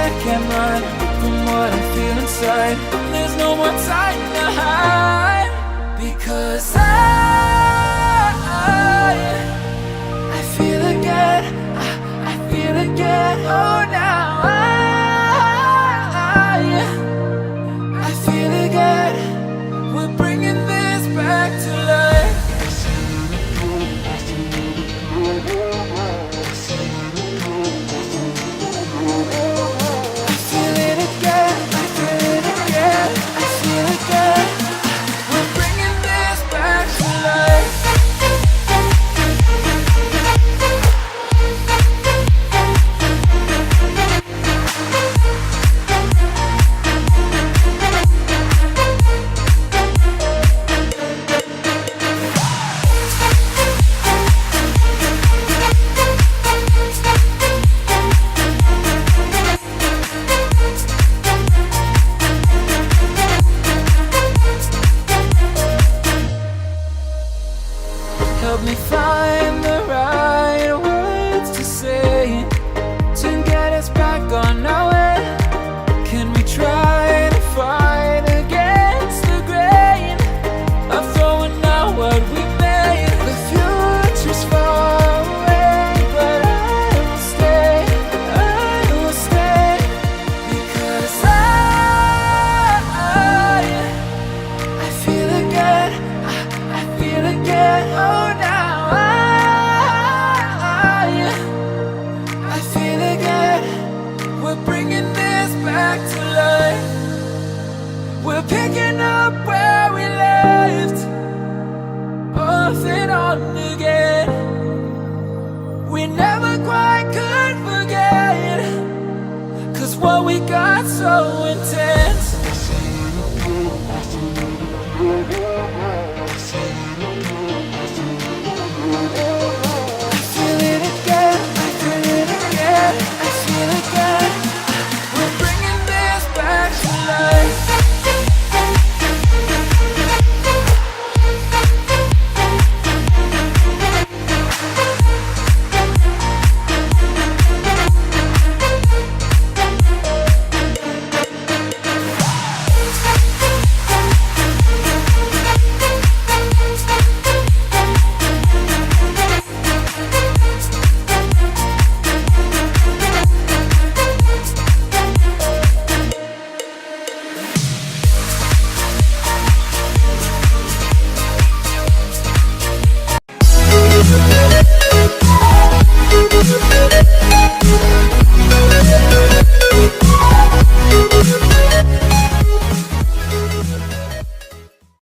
I can't run from what I feel inside. There's no more time to hide, because I feel again, I feel again. Oh, now I feel again. We're bringing this back to life. I feel it again, I feel it again, I feel it again. We're bringing this back to life. Help me find the right words to say to get us back on our way. Can we try to fight against the grain of throwing out what we made? The future's far away, but I will stay, because I feel again, I feel again. Oh, now I feel again. We're bringing this back to life. We're picking up where we left off and on again. We never quite could forget, 'cause what we got so intense.